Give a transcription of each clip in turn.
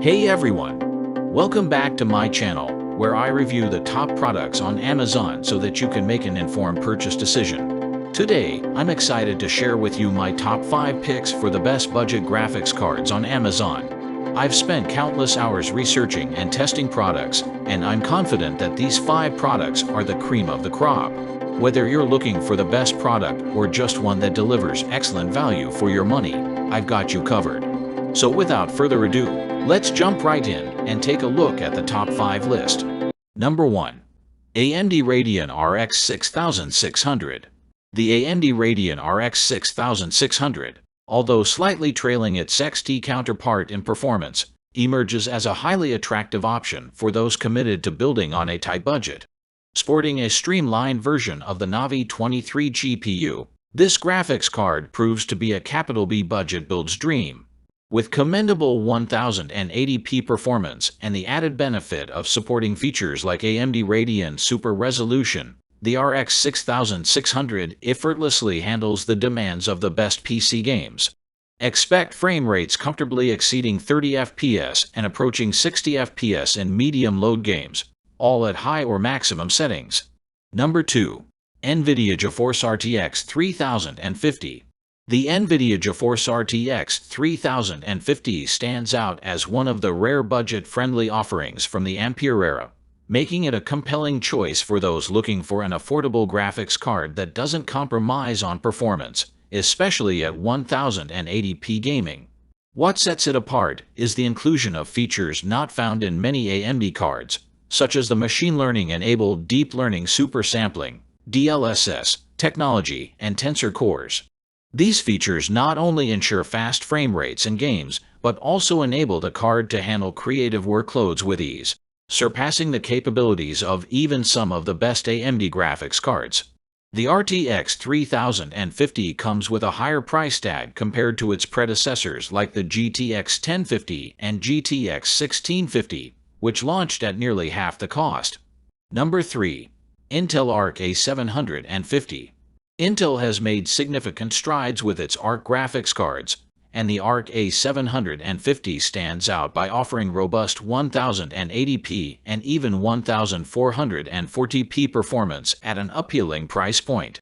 Hey everyone! Welcome back to my channel, where I review the top products on Amazon so that you can make an informed purchase decision. Today, I'm excited to share with you my top 5 picks for the best budget graphics cards on Amazon. I've spent countless hours researching and testing products, and I'm confident that these 5 products are the cream of the crop. Whether you're looking for the best product or just one that delivers excellent value for your money, I've got you covered. So without further ado, let's jump right in and take a look at the top 5 list. Number 1. AMD Radeon RX 6600. The AMD Radeon RX 6600, although slightly trailing its XT counterpart in performance, emerges as a highly attractive option for those committed to building on a tight budget. Sporting a streamlined version of the Navi 23 GPU, this graphics card proves to be a capital B budget build's dream. With commendable 1080p performance and the added benefit of supporting features like AMD Radeon Super Resolution, the RX 6600 effortlessly handles the demands of the best PC games. Expect frame rates comfortably exceeding 30 FPS and approaching 60 FPS in medium load games, all at high or maximum settings. Number 2. Nvidia GeForce RTX 3050. The Nvidia GeForce RTX 3050 stands out as one of the rare budget-friendly offerings from the Ampere era, making it a compelling choice for those looking for an affordable graphics card that doesn't compromise on performance, especially at 1080p gaming. What sets it apart is the inclusion of features not found in many AMD cards, such as the machine learning-enabled deep learning super sampling (DLSS) technology and tensor cores. These features not only ensure fast frame rates in games, but also enable the card to handle creative workloads with ease, surpassing the capabilities of even some of the best AMD graphics cards. The RTX 3050 comes with a higher price tag compared to its predecessors like the GTX 1050 and GTX 1650, which launched at nearly half the cost. Number 3. Intel Arc A750. Intel has made significant strides with its Arc graphics cards, and the Arc A750 stands out by offering robust 1080p and even 1440p performance at an appealing price point.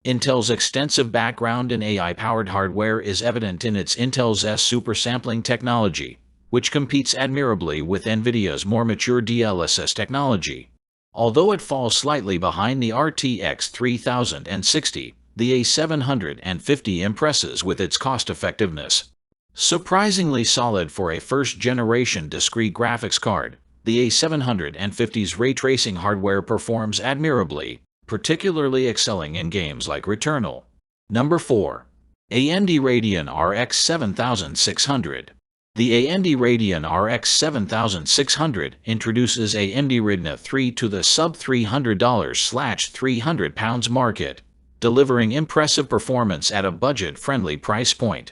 Intel's extensive background in AI-powered hardware is evident in its Intel's S super sampling technology, which competes admirably with Nvidia's more mature DLSS technology. Although it falls slightly behind the RTX 3060, the A750 impresses with its cost-effectiveness. Surprisingly solid for a first-generation discrete graphics card, the A750's ray tracing hardware performs admirably, particularly excelling in games like Returnal. Number 4. AMD Radeon RX 7600. The AMD Radeon RX 7600 introduces AMD Radeon 3 to the sub-$300/£300 market, delivering impressive performance at a budget-friendly price point.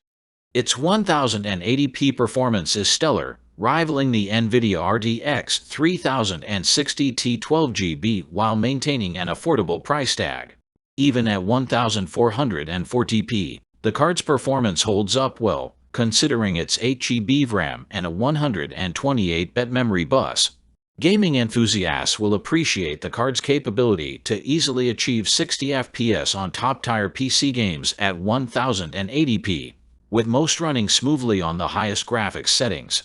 Its 1080p performance is stellar, rivaling the Nvidia RTX 3060 T12GB while maintaining an affordable price tag. Even at 1440p, the card's performance holds up well, considering its 8GB of RAM and a 128-bit memory bus. Gaming enthusiasts will appreciate the card's capability to easily achieve 60 FPS on top-tier PC games at 1080p, with most running smoothly on the highest graphics settings.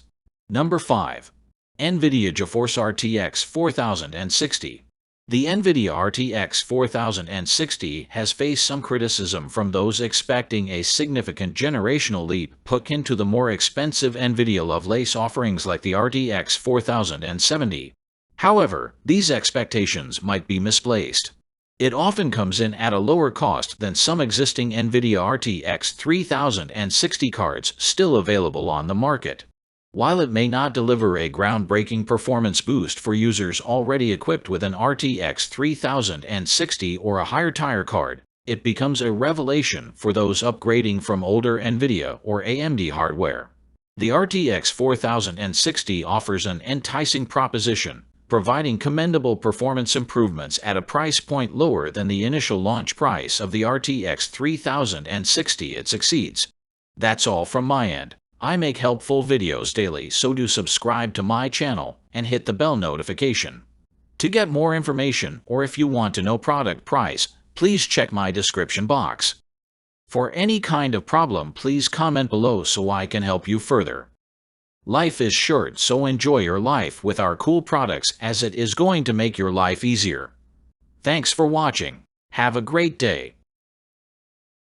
Number 5. Nvidia GeForce RTX 4060. The Nvidia RTX 4060 has faced some criticism from those expecting a significant generational leap akin to the more expensive Nvidia Lovelace offerings like the RTX 4070. However, these expectations might be misplaced. It often comes in at a lower cost than some existing Nvidia RTX 3060 cards still available on the market. While it may not deliver a groundbreaking performance boost for users already equipped with an RTX 3060 or a higher tier card, it becomes a revelation for those upgrading from older Nvidia or AMD hardware. The RTX 4060 offers an enticing proposition, providing commendable performance improvements at a price point lower than the initial launch price of the RTX 3060 it succeeds. That's all from my end. I make helpful videos daily, so do subscribe to my channel and hit the bell notification. To get more information, or if you want to know product price, please check my description box. For any kind of problem, please comment below so I can help you further. Life is short, so enjoy your life with our cool products, as it is going to make your life easier. Thanks for watching. Have a great day.